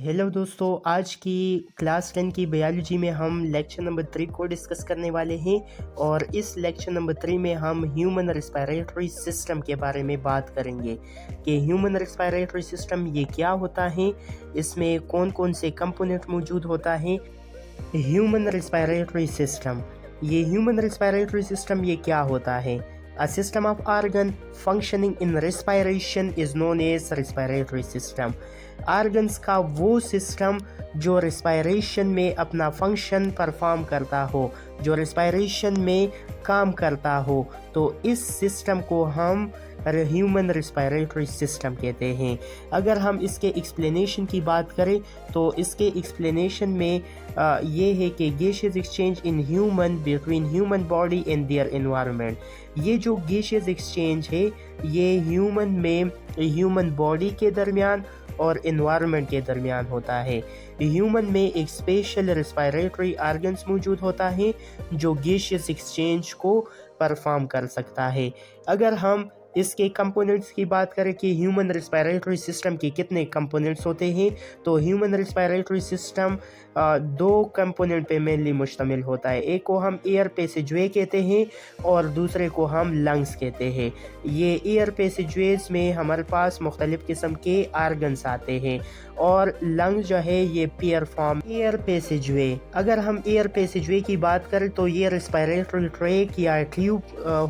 Hello दोस्तों, आज की क्लास 10 की बायोलॉजी में हम लेक्चर नंबर 3 को डिस्कस करने वाले हैं। और इस लेक्चर नंबर 3 में हम ह्यूमन रेस्पिरेटरी सिस्टम के बारे में बात करेंगे कि ह्यूमन रेस्पिरेटरी सिस्टम ये क्या होता है, इसमें कौन कौन से कंपोनेंट मौजूद होता है। ह्यूमन रेस्पिरेटरी सिस्टम ये क्या होता है? A system of organ functioning in respiration is known as respiratory system. Organs का वो सिस्टम जो रेस्पिरेशन में अपना फंक्शन परफॉर्म करता हो, जो रेस्पिरेशन में काम करता हो, तो इस सिस्टम को हम ह्यूमन रेस्पिरेटरी सिस्टम कहते हैं। अगर हम इसके एक्सप्लेनेशन की बात करें तो इसके एक्सप्लेनेशन में ये है कि gaseous exchange in human between human body and their environment. ये जो गैसियस एक्सचेंज है ये ह्यूमन बॉडी के दरमियान और एनवायरनमेंट के दरमियान होता है। ह्यूमन में एक स्पेशल रेस्पिरेटरी ऑर्गन्स मौजूद होता है जो गैसियस एक्सचेंज को परफॉर्म कर सकता है। अगर हम इसके कंपोनेंट्स की बात करें कि ह्यूमन रेस्पिरेटरी सिस्टम के कितने कंपोनेंट्स होते हैं, तो ह्यूमन रेस्पिरेटरी सिस्टम दो कंपोनेंट पे मेनली मुश्तमिल होता है। एक को हम एयर पैसेजवे कहते हैं और दूसरे को हम लंग्स कहते हैं। ये एयर पैसेजवेज में हमारे पास मुख्तलिफ किस्म के आर्गन्स आते हैं और लंग्स जो है ये पेयर फॉर्म एयर पैसेजवे। अगर हम एयर पैसेजवे की बात करें तो ये रेस्पिरेटरी ट्रैक या ट्यूब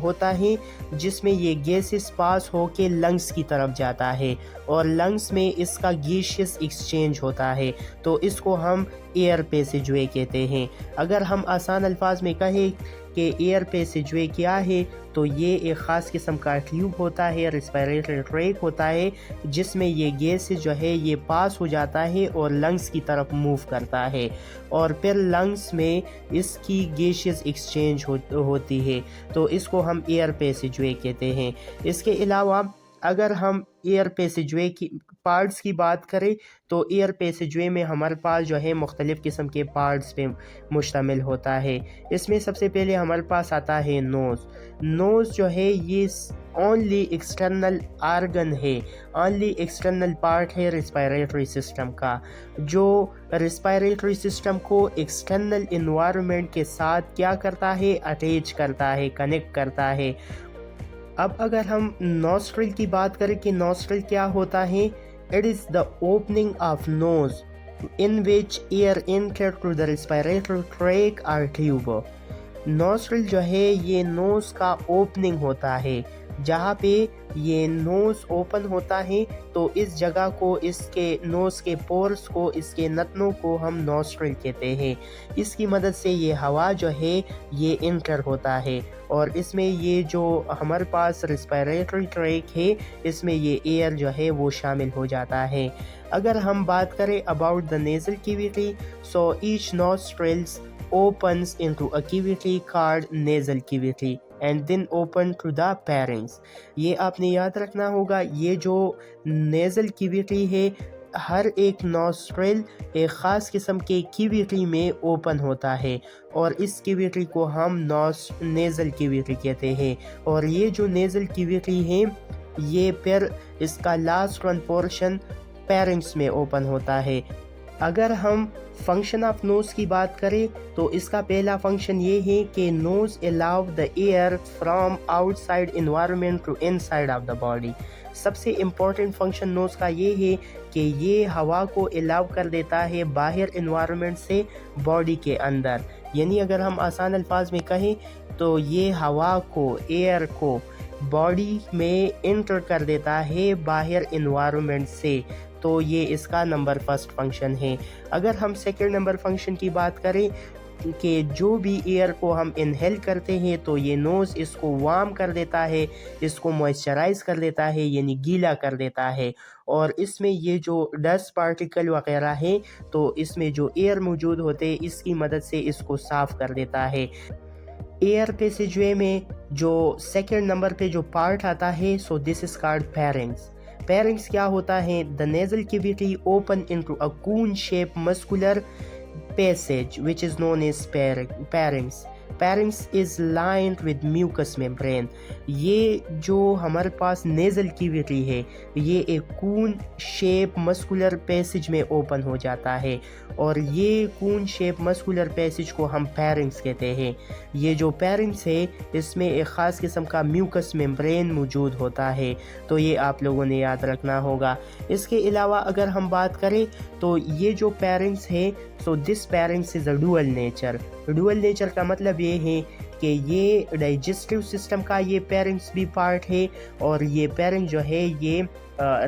होता है जिसमें ये गैसेस पास होके लंग्स की तरफ जाता है और लंग्स में इसका गैसियस एक्सचेंज होता है, तो इसको हम एयर पैसेजवे कहते हैं। अगर हम आसान अल्फाज में कहें कि एयर पैसेजवे क्या है, तो ये एक ख़ास किस्म का ट्यूब होता है, रेस्पिरेटरी ट्रैक होता है जिसमें ये गैसेस जो है ये पास हो जाता है और लंग्स की तरफ मूव करता है और फिर लंग्स में इसकी गैसियस एक्सचेंज होती है, तो इसको हम एयर पैसेजवे कहते हैं। इसके अलावा अगर हम एयर पैसेजवे की पार्ट्स की बात करें तो एयर पैसेजवे में हमारे पास जो है मुख्तलिफ़ किस्म के पार्ट्स पे मुश्तमिल होता है। इसमें सबसे पहले हमारे पास आता है नोज़ जो है ये ओनली एक्सटर्नल आर्गन है, ओनली एक्सटर्नल पार्ट है रेस्पिरेटरी सिस्टम का, जो रेस्पिरेटरी सिस्टम को एक्सटर्नल एनवायरनमेंट के साथ क्या करता है, अटैच करता है, कनेक्ट करता है। अब अगर हम नॉस्ट्रिल की बात करें कि नॉस्ट्रिल क्या होता है, it is the opening of nose in which air enter to the respiratory tract और ट्यूब। नॉस्ट्रिल जो है ये नोज़ का ओपनिंग होता है, जहाँ पे ये नोज़ ओपन होता है तो इस जगह को, इसके नोज़ के पोर्स को, इसके नतनों को हम नॉस्ट्रिल कहते हैं। इसकी मदद से ये हवा जो है ये इंटर होता है और इसमें ये जो हमारे पास रेस्पिरेटरी ट्रैक है इसमें ये एयर जो है वो शामिल हो जाता है। अगर हम बात करें about the nasal cavity, so each nostrils opens into a cavity called nasal cavity and then open to the pharynx। ये आपने याद रखना होगा, ये जो नेज़ल कैविटी है हर एक नॉस्ट्रिल एक ख़ास किस्म के कैविटी में ओपन होता है और इस कैविटी को हम नेज़ल कैविटी कहते हैं। और ये जो नेज़ल कैविटी है ये फिर इसका लास्ट वन पोर्शन पैरिंग्स में ओपन होता है। अगर हम फंक्शन ऑफ नोज़ की बात करें तो इसका पहला फंक्शन ये है कि nose allow the air from outside environment to inside of the body. सबसे इम्पोर्टेंट फंक्शन नोज़ का ये है कि ये हवा को अलाउ कर देता है बाहर एनवायरनमेंट से बॉडी के अंदर। यानी अगर हम आसान अल्फाज में कहें तो ये हवा को, एयर को बॉडी में इंटर कर देता है बाहर एनवायरनमेंट से, तो ये इसका नंबर फर्स्ट फंक्शन है। अगर हम सेकंड नंबर फंक्शन की बात करें कि जो भी एयर को हम इनहेल करते हैं तो ये नोज़ इसको वार्म कर देता है, इसको मॉइस्चराइज कर देता है, यानी गीला कर देता है और इसमें ये जो डस्ट पार्टिकल वगैरह है तो इसमें जो एयर मौजूद होते हैं इसकी मदद से इसको साफ़ कर देता है। एयर पैसेजवे में जो सेकंड नंबर पे जो पार्ट आता है, so this is called pharynx. Pharynx क्या होता है? The nasal cavity open into a cone shape muscular passage which is known as pharynx. Pharynx is lined with mucus membrane. یہ جو ہمارے پاس نیزل کیویٹی ہے یہ ایک کون شیپ مسکولر پیسج میں اوپن ہو جاتا ہے اور یہ کون شیپ مسکولر پیسج کو ہم پیرنگس کہتے ہیں. یہ جو پیرنگس ہے اس میں ایک خاص قسم کا میوکس ممبرین موجود ہوتا ہے، تو یہ آپ لوگوں نے یاد رکھنا ہوگا. اس کے علاوہ اگر ہم بات کریں تو یہ جو پیرنگس ہے سو دس پیرنگس از a dual nature. Dual nature کا مطلب یہ ہے کہ یہ ڈائجسٹیو سسٹم کا یہ پیرنگس بھی پارٹ ہے اور یہ پیرنگ جو ہے یہ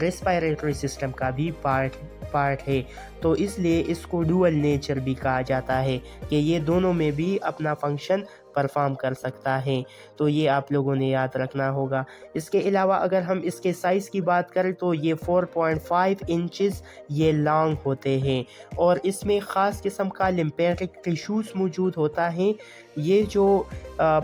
ریسپائریٹری سسٹم کا بھی پارٹ ہے، تو اس لیے اس کو ڈوئل نیچر بھی کہا جاتا ہے کہ یہ دونوں میں بھی اپنا فنکشن پرفارم کر سکتا ہے، تو یہ آپ لوگوں نے یاد رکھنا ہوگا. اس کے علاوہ اگر ہم اس کے سائز کی بات کریں تو یہ 4.5 انچز یہ لانگ ہوتے ہیں اور اس میں خاص قسم کا لمپیٹک ٹیشوز موجود ہوتا ہے. یہ جو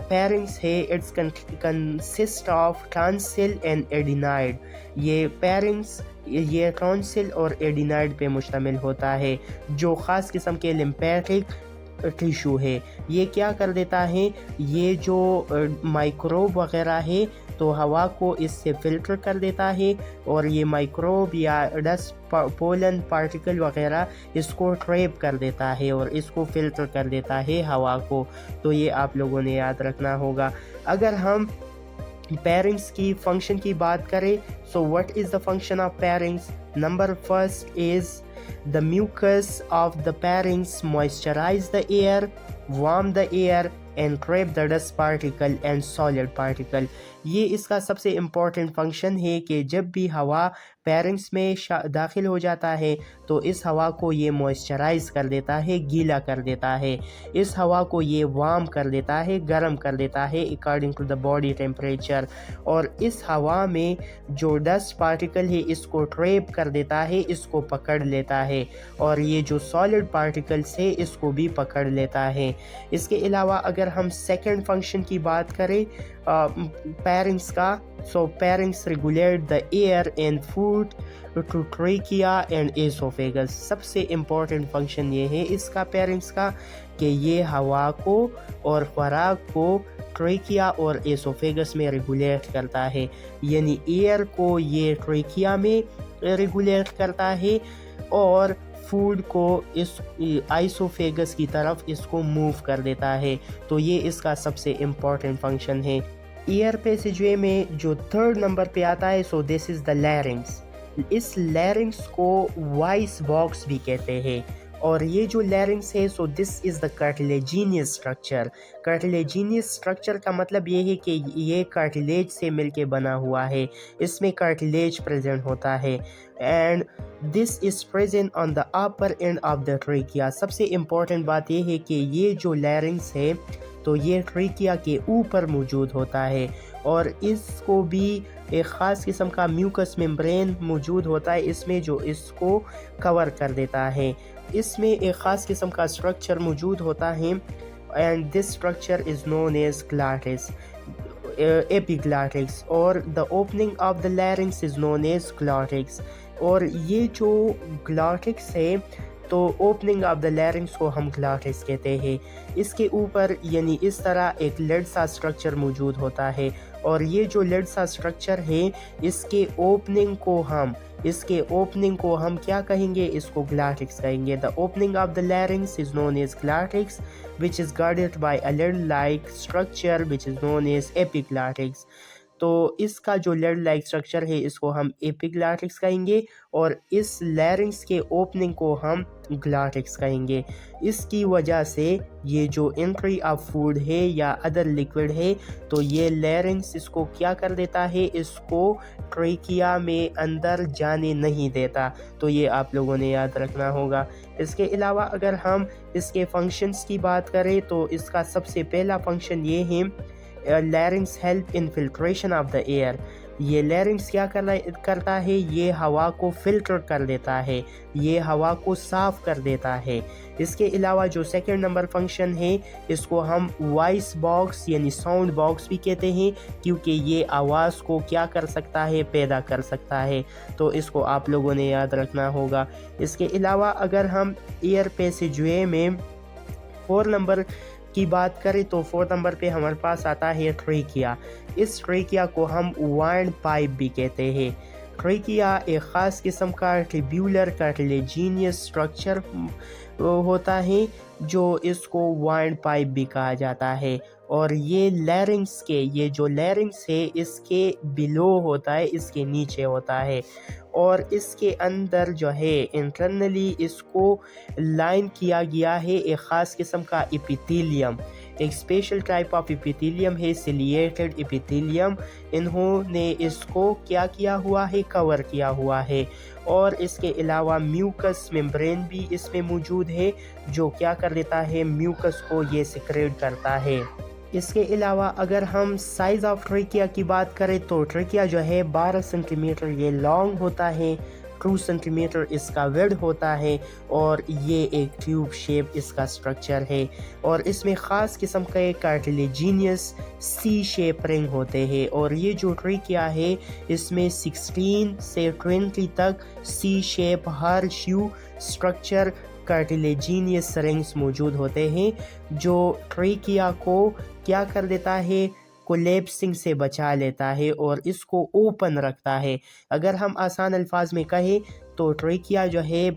پیرنگس ہے اٹس کنسسٹ آف ٹانسل اینڈ ایڈینائڈ. یہ پیرنگس یہ ٹانسل اور ایڈینائڈ پہ مشتمل ہوتا ہے جو خاص قسم کے لمپیٹک ٹیشو ہے. یہ کیا کر دیتا ہے، یہ جو مائکروب وغیرہ ہے تو ہوا کو اس سے فلٹر کر دیتا ہے اور یہ مائکروب یا ڈسٹ پولن پارٹیکل وغیرہ اس کو ٹریپ کر دیتا ہے اور اس کو فلٹر کر دیتا ہے ہوا کو، تو یہ آپ لوگوں نے یاد رکھنا ہوگا. اگر ہم پیرنگس کی فنکشن کی بات کریں سو what is the function of parings؟ Number first is the mucus of the parings moisturize the air, warm the air and trap the dust particle and solid particle. یہ اس کا سب سے امپورٹنٹ فنکشن ہے کہ جب بھی ہوا پیرنگس میں داخل ہو جاتا ہے تو اس ہوا کو یہ موئسچرائز کر دیتا ہے، گیلا کر دیتا ہے. اس ہوا کو یہ وارم کر دیتا ہے، گرم کر دیتا ہے according to the body temperature, اور اس ہوا میں جو ڈسٹ پارٹیکل ہے اس کو ٹریپ کر دیتا ہے، اس کو پکڑ لیتا ہے اور یہ جو سالڈ پارٹیکلس ہے اس کو بھی پکڑ لیتا ہے. اس کے علاوہ اگر ہم سیکنڈ فنکشن کی بات کریں پیرنگس کا so pharynx regulate the air and food to trachea and oesophagus. سب سے امپورٹنٹ فنکشن یہ ہے اس کا پیرنگس کا کہ یہ ہوا کو اور خوراک کو ٹریکیا اور ایسوفیگس میں ریگولیٹ کرتا ہے، یعنی ایئر کو یہ ٹریکیا میں ریگولیٹ کرتا ہے اور فوڈ کو اس آئسوفیگس کی طرف اس کو موو کر دیتا ہے، تو یہ اس کا سب سے امپورٹنٹ فنکشن ہے. ایئر پیسج وے میں جو تھرڈ نمبر پہ آتا ہے سو دس از دا لیرنگس. اس لیرنگس کو وائس باکس بھی کہتے ہیں اور یہ جو لیرنگس ہے سو دس از دا کارٹلیجینیس اسٹرکچر. کارٹلیجینیس اسٹرکچر کا مطلب یہ ہے کہ یہ کارٹلیج سے مل کے بنا ہوا ہے، اس میں کارٹلیج پریزنٹ ہوتا ہے and this is present on the upper end of the trachea. سب سے امپورٹنٹ بات یہ ہے کہ یہ جو لیرنگس ہے تو یہ ٹریکیا کے اوپر موجود ہوتا ہے اور اس کو بھی ایک خاص قسم کا میوکس ممبرین موجود ہوتا ہے اس میں جو اس کو کور کر دیتا ہے. اس میں ایک خاص قسم کا اسٹرکچر موجود ہوتا ہے and this structure is known as glottis epiglottis اور the opening of the larynx is known as glottis. اور یہ جو گلاٹکس ہے تو اوپننگ آف دا لیرنگس کو ہم گلاٹکس کہتے ہیں. اس کے اوپر یعنی اس طرح ایک لڈ سا اسٹرکچر موجود ہوتا ہے اور یہ جو لڈ سا اسٹرکچر ہے اس کے اوپننگ کو ہم کیا کہیں گے، اس کو گلاٹکس کہیں گے. The opening of the larynx is known as glottis which is guarded by a lid-like structure which is known as epiglottis. تو اس کا جو لیڈ لائک اسٹرکچر ہے اس کو ہم ایپیگلاٹکس کہیں گے اور اس لیرنگس کے اوپننگ کو ہم گلاٹکس کہیں گے. اس کی وجہ سے یہ جو انٹری آف فوڈ ہے یا ادر لیکوڈ ہے تو یہ لیرنگس اس کو کیا کر دیتا ہے، اس کو ٹریکیا میں اندر جانے نہیں دیتا، تو یہ آپ لوگوں نے یاد رکھنا ہوگا. اس کے علاوہ اگر ہم اس کے فنکشنز کی بات کریں تو اس کا سب سے پہلا فنکشن یہ ہے larynx help in filtration of the air. یہ لیرنگس کیا کرتا ہے، یہ ہوا کو فلٹر کر دیتا ہے، یہ ہوا کو صاف کر دیتا ہے. اس کے علاوہ جو سیکنڈ نمبر فنکشن ہے اس کو ہم وائس باکس یعنی ساؤنڈ باکس بھی کہتے ہیں کیونکہ یہ آواز کو کیا کر سکتا ہے، پیدا کر سکتا ہے، تو اس کو آپ لوگوں نے یاد رکھنا ہوگا. اس کے علاوہ اگر ہم ایئر پیسج وے میں 4 نمبر की बात करें तो 4 नंबर पे हमारे पास आता है ट्रेकिया। इस ट्रेकिया को हम वाइंड पाइप भी कहते हैं। ट्रेकिया एक ख़ास किस्म का ट्रिब्यूलर कार्टिलेजिनियस स्ट्रक्चर होता है जो इसको वाइंड पाइप भी कहा जाता है। और ये लैरिंग्स के, ये जो लैरिंग्स है इसके बिलो होता है, इसके नीचे होता है। और इसके अंदर जो है इंटरनली इसको लाइन किया गया है एक ख़ास किस्म का एपिथेलियम। एक स्पेशल टाइप ऑफ एपिथेलियम है सिलिएटेड एपिथेलियम। इन्होंने इसको क्या किया हुआ है, कवर किया हुआ है। और इसके अलावा म्यूकस मेम्ब्रेन भी इसमें मौजूद है जो क्या कर देता है, म्यूकस को ये सिक्रेट करता है। इसके अलावा अगर हम साइज़ ऑफ ट्रेकिया की बात करें तो ट्रेकिया जो है 12 सेंटीमीटर ये लॉन्ग होता है, 2 सेंटीमीटर इसका विड्थ होता है और ये एक ट्यूब शेप इसका स्ट्रक्चर है। और इसमें ख़ास किस्म के कार्टिलेजिनियस सी शेप रिंग होते हैं। और ये जो ट्रेकिया है इसमें 16 से 20 तक सी शेप हर शू स्ट्रक्चर कार्टिलेजिनियस रिंग्स मौजूद होते हैं जो ट्रेकिया को क्या कर देता है, कोलेप्सिंग से बचा लेता है और इसको ओपन रखता है। अगर हम आसान अल्फाज में कहें तो ट्रेकिया जो है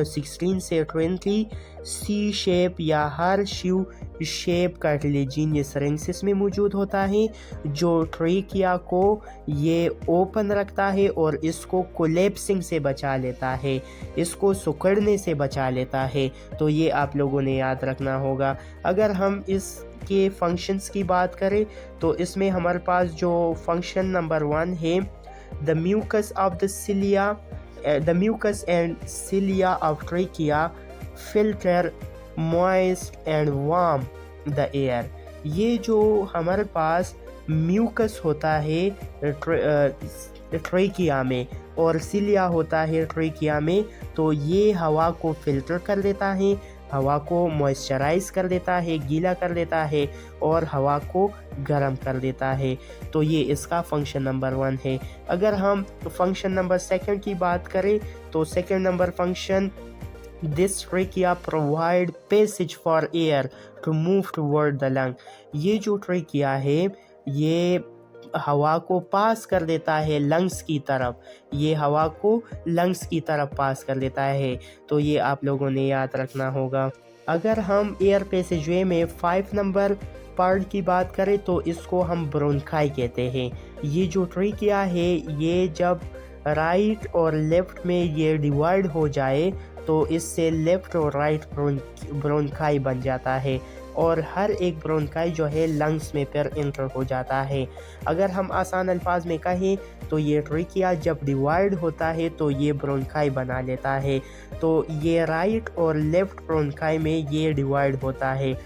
16 से 20 सी शेप या हर शू शेप कार्टिलेजिनियस रिंग्स में मौजूद होता है जो ट्रेकिया को ये ओपन रखता है और इसको कोलेप्सिंग से बचा लेता है, इसको सिकुड़ने से बचा लेता है। तो ये आप लोगों ने याद रखना होगा। अगर हम इसके फंक्शंस की बात करें तो इसमें हमारे पास जो फंक्शन नंबर 1 है, the mucus of the cilia, the mucus and cilia of trachea filter moist and warm the air. ये जो हमारे पास म्यूकस होता है ट्रेकिया में और सिलिया होता है ट्रेकिया में, तो ये हवा को फिल्टर कर देता है, हवा को मॉइस्चराइज कर देता है, गीला कर देता है और हवा को गर्म कर देता है। तो ये इसका फंक्शन नंबर 1 है। अगर हम फंक्शन नंबर 2 की बात करें तो second number function, this trachea provide passage for air to move toward the lung. ये जो ट्रेकिया है ये हवा को पास कर देता है लंग्स की तरफ, ये हवा को लंग्स की तरफ पास कर देता है। तो ये आप लोगों ने याद रखना होगा। अगर हम एयर पैसेजवे में 5 नंबर पार्ट की बात करें तो इसको हम ब्रोंकाई कहते हैं। ये जो ट्रेकिया है ये जब राइट और लेफ्ट में ये डिवाइड हो जाए तो इससे लेफ्ट और राइट ब्रोंकाई बन जाता है और हर एक ब्रोंकाई जो है लंग्स में फिर इंटर हो जाता है। अगर हम आसान अल्फाज में कहें तो ये ट्रेकिया जब डिवाइड होता है तो ये ब्रोंकाई बना लेता है। तो ये राइट और लेफ्ट ब्रोंकाई में ये डिवाइड होता है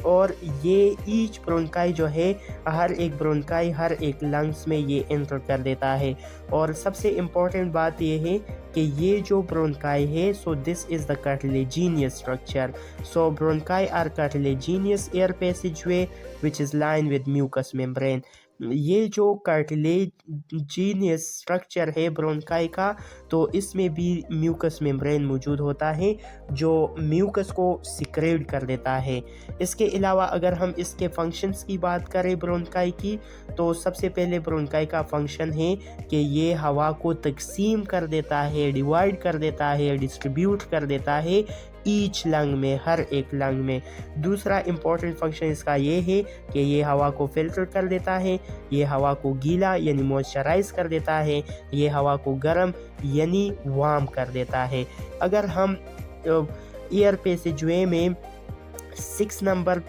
और ये ईच ब्रोंकाई जो है हर एक ब्रोंकाई हर एक लंग्स में ये एंटर कर देता है। और सबसे इम्पोर्टेंट बात ये है कि ये जो ब्रोंकाई है, so this is the cartilaginous structure. So bronchi are cartilaginous air passageway which is line with mucus membrane. ये जो कार्टिलेजिनियस स्ट्रक्चर है ब्रोंकाई का, तो इसमें भी म्यूकस मेम्ब्रेन मौजूद होता है जो म्यूकस को सिक्रेट कर देता है। इसके अलावा अगर हम इसके फंक्शंस की बात करें ब्रोंकाई की, तो सबसे पहले ब्रोंकाई का फंक्शन है कि ये हवा को तकसीम कर देता है, डिवाइड कर देता है, डिस्ट्रीब्यूट कर देता है ईच लंग में, हर एक लंग में। दूसरा इम्पॉर्टेंट फंक्शन इसका ये है कि ये हवा को फिल्टर कर देता है, ये हवा को गीला यानी मॉइस्चराइज कर देता है, ये हवा को गर्म यानी वार्म कर देता है। अगर हम एयर पैसेजवे में 6 नंबर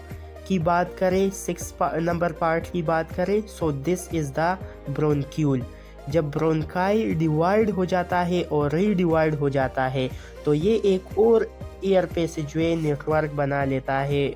की बात करें, 6 नंबर पार्ट की बात करें, सो दिस इज़ द ब्रोंक्यूल। जब ब्रोंकाई डिवाइड हो जाता है और रीडिवाइड हो जाता है तो ये एक और एयर पैसेजवे नेटवर्क बना लेता है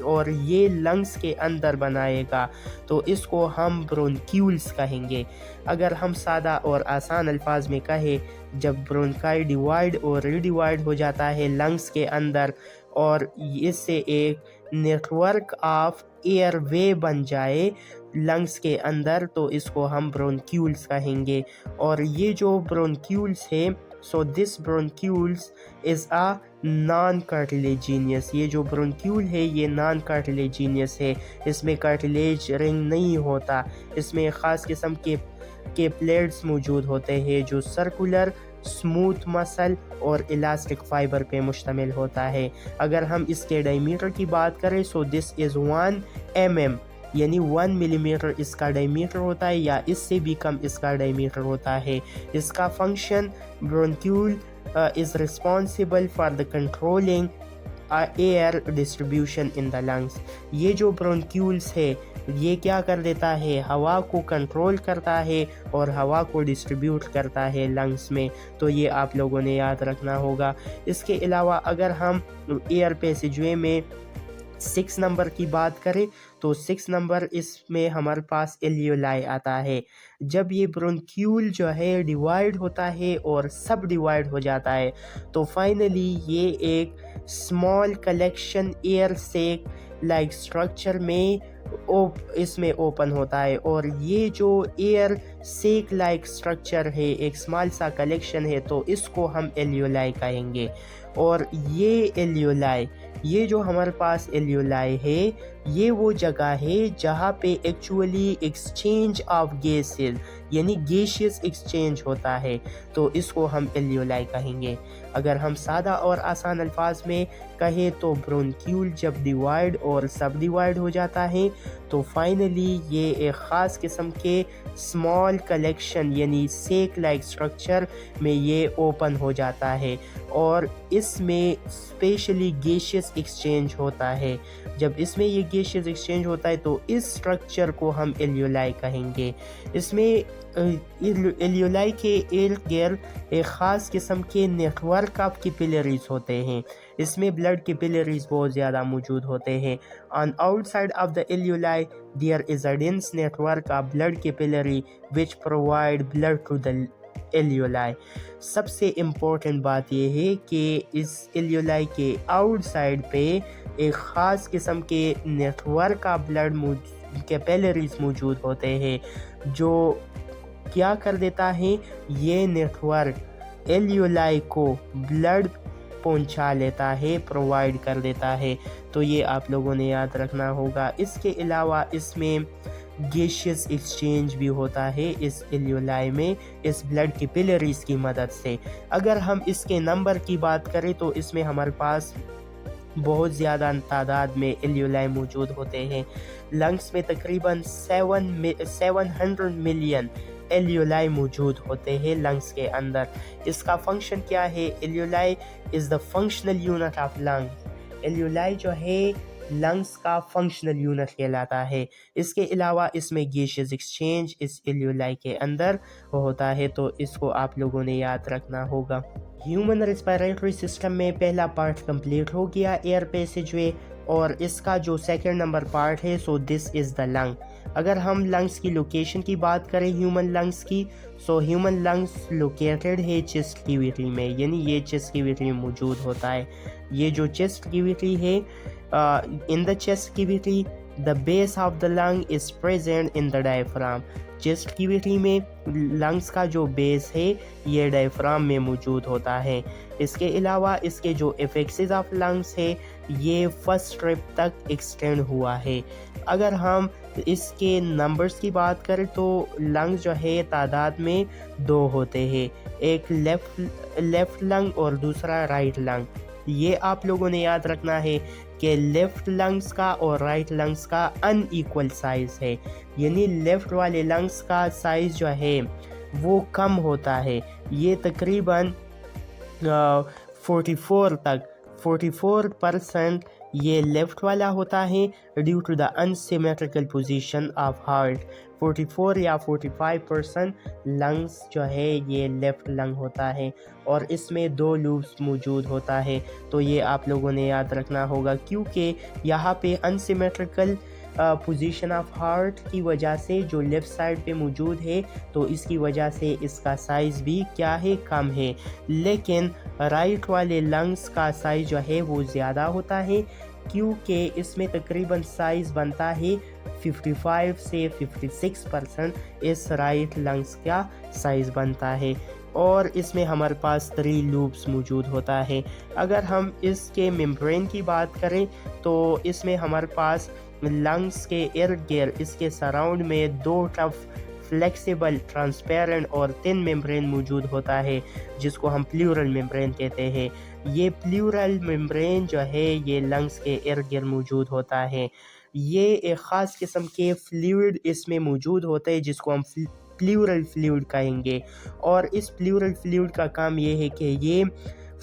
और ये लंग्स के अंदर बनाएगा, तो इसको हम ब्रोंक्यूल्स कहेंगे। अगर हम सादा और आसान अल्फाज में कहें, जब ब्रोंकाई डिवाइड और रीडिवाइड हो जाता है लंग्स के अंदर और इससे एक नेटवर्क ऑफ एयर वे बन जाए लंग्स के अंदर, तो इसको हम ब्रोंक्यूल्स कहेंगे। और ये जो ब्रोंक्यूल्स है So this bronchioles is a non cartilaginous, ये जो ब्रोंक्यूल है ये नॉन कार्टिलेजिनियस है, इसमें कार्टिलेज रिंग नहीं होता, इसमें ख़ास किस्म के प्लेट्स मौजूद होते हैं जो सर्कुलर स्मूथ मसल और इलास्टिक फाइबर पे मुश्तमिल होता है। अगर हम इसके डायमीटर की बात करें सो दिस इज़ 1 mm, यानी 1 मिलीमीटर इसका डायमीटर होता है या इससे भी कम इसका डायमीटर होता है। इसका function bronchiole is responsible for the controlling air distribution in the lungs। ये जो ब्रोंक्यूल्स है ये क्या कर देता है, हवा को कंट्रोल करता है और हवा को डिस्ट्रीब्यूट करता है लंग्स में, तो ये आप लोगों ने याद रखना होगा। इसके अलावा अगर हम एयर पैसेजवे में 6 नंबर की बात करें तो 6 नंबर इसमें हमारे पास एलियोलाई आता है। जब ये ब्रोंक्यूल जो है डिवाइड होता है और सब डिवाइड हो जाता है तो फाइनली ये एक स्मॉल कलेक्शन एयर सेक लाइक स्ट्रक्चर में इसमें ओपन होता है, और ये जो एयर सेक लाइक स्ट्रक्चर है एक स्मॉल सा कलेक्शन है तो इसको हम एलियोलाई कहेंगे। और ये एलियोलाई, ये जो हमारे पास एलियोलाई है ये वो जगह है जहाँ पे एक्चुअली एक्सचेंज ऑफ गैसेस यानी गैसियस एक्सचेंज होता है, तो इसको हम एलियोलाई कहेंगे। अगर हम सादा और आसान अल्फाज में कहें तो ब्रोंक्यूल जब डिवाइड और सब डिवाइड हो जाता है तो फाइनली ये एक ख़ास किस्म के स्मॉल कलेक्शन यानी सेक लाइक स्ट्रक्चर में ये ओपन हो जाता है और इसमें स्पेशली गैसियस एक्सचेंज होता है। जब इसमें ये गैसियस एक्सचेंज होता है तो इस स्ट्रक्चर को हम एलियोलाई कहेंगे। इसमें एलियोलाई के इर्द गिर्द एक ख़ास किस्म के नेटवर्क ऑफ कैपिलरीज होते हैं, इसमें ब्लड कैपिलरीज बहुत ज़्यादा मौजूद होते हैं। On outside of the alveoli there is a dense network of blood capillary which provide blood to the alveoli. सबसे इम्पोर्टेंट बात यह है कि इस एलियोलाई के आउटसाइड पे एक ख़ास किस्म के नेटवर्क ऑफ ब्लड कैपिलरीज मौजूद होते हैं जो क्या कर देता है, ये नेटवर्क एलियोलाई को ब्लड पहुंचा लेता है, प्रोवाइड कर देता है, तो ये आप लोगों ने याद रखना होगा। इसके अलावा इसमें गैसियस एक्सचेंज भी होता है इस एलियोलाई में इस ब्लड कैपिलरीज की मदद से। अगर हम इसके नंबर की बात करें तो इसमें हमारे पास बहुत ज़्यादा तादाद में एलियोलाई मौजूद होते हैं। लंग्स में तकरीबन 700 मिलियन एलियोलाई मौजूद होते हैं लंग्स के अंदर। इसका फंक्शन क्या है, alveoli is the functional unit of lungs. Alveoli जो है लंग्स का फंक्शनल यूनिट कहलाता है। इसके अलावा इसमें गैसियस एक्सचेंज इस एलियोलाई के अंदर होता है, तो इसको आप लोगों ने याद रखना होगा। ह्यूमन रेस्पिरेटरी सिस्टम में पहला पार्ट कंप्लीट हो गया एयर पैसेजवे, और इसका जो सेकंड नंबर पार्ट है so this is the lung. अगर हम लंग्स की लोकेशन की बात करें ह्यूमन लंग्स की, सो ह्यूमन लंग्स लोकेटेड है चेस्ट कैविटी में, यानी ये चेस्ट कैविटी में मौजूद होता है। ये जो चेस्ट कैविटी है in the chest cavity the base of the lung is present in the diaphragm. Chest cavity में लंग्स का जो बेस है ये डायफ्राम में मौजूद होता है। इसके अलावा इसके जो एफेक्सेस ऑफ लंग्स है ये फर्स्ट रिब तक एक्सटेंड हुआ है। अगर हम इसके नंबर्स की बात करें तो लंग्स जो है तादाद में 2 होते हैं, एक लेफ़्ट लंग और दूसरा राइट लंग। ये आप लोगों ने याद रखना है कि लेफ़्ट लंग्स का और राइट लंग्स का अनइक्वल साइज़ है, यानी लेफ़्ट वाले लंग्स का साइज़ जो है वो कम होता है। ये तकरीबन 44% ये लेफ़्ट वाला होता है due to the unsymmetrical position of heart. 44 या 45% लंग्स जो है ये लेफ़्ट लंग होता है और इसमें 2 लूप्स मौजूद होता है, तो ये आप लोगों ने याद रखना होगा क्योंकि यहाँ पे अनसिमेट्रिकल पोजीशन ऑफ हार्ट की वजह से जो लेफ़्ट साइड पे मौजूद है तो इसकी वजह से इसका साइज़ भी क्या है, कम है। लेकिन राइट वाले लंग्स का साइज़ जो है वो ज़्यादा होता है क्योंकि इसमें तकरीबन साइज़ बनता है 55 से 56% इस राइट लंग्स का साइज़ बनता है। اور اس میں ہمارے پاس 3 لوپس موجود ہوتا ہے۔ اگر ہم اس کے ممبرین کی بات کریں تو اس میں ہمارے پاس لنگس کے ارد گرد اس کے سراؤنڈ میں 2 ٹف فلیکسیبل ٹرانسپیرنٹ اور تhin ممبرین موجود ہوتا ہے جس کو ہم پلیورل ممبرین کہتے ہیں۔ یہ پلیورل ممبرین جو ہے یہ لنگس کے ارد گرد موجود ہوتا ہے۔ یہ ایک خاص قسم کے فلوئڈ اس میں موجود ہوتے ہیں جس کو ہم پلیورل فلوئڈ کہیں گے، اور اس پلیورل فلوئڈ کا کام یہ ہے کہ یہ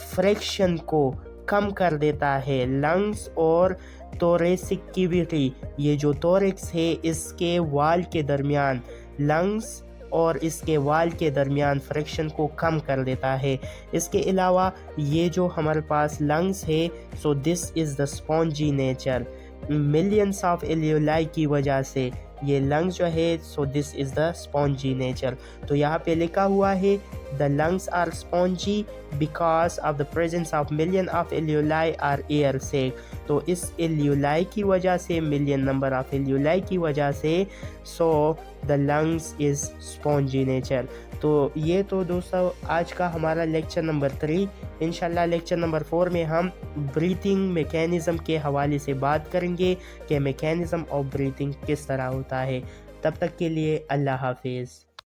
فریکشن کو کم کر دیتا ہے۔ لنگس اور توریسک کیویٹی، یہ جو توریکس ہے اس کے وال کے درمیان، لنگس اور اس کے وال کے درمیان فریکشن کو کم کر دیتا ہے۔ اس کے علاوہ یہ جو ہمارے پاس لنگس ہے سو دس از دا اسپونجی نیچر، ملینس آف ایلیولائی کی وجہ سے یہ لنگس جو ہے سو دس از دا اسپونجی نیچر۔ تو یہاں پہ لکھا ہوا ہے the lungs are spongy because of the presence of million of alveoli or air sac. تو اس ایلیولائی کی وجہ سے، ملین نمبر آف ایلیولائی کی وجہ سے سو دا لنگس از اسپونجی نیچر۔ تو یہ تو دوستو آج کا ہمارا لیکچر نمبر 3۔ انشاءاللہ لیکچر نمبر 4 میں ہم بریتھنگ میکینزم کے حوالے سے بات کریں گے کہ میکینزم آف بریتھنگ کس طرح ہوتا ہے۔ تب تک کے لیے اللہ حافظ۔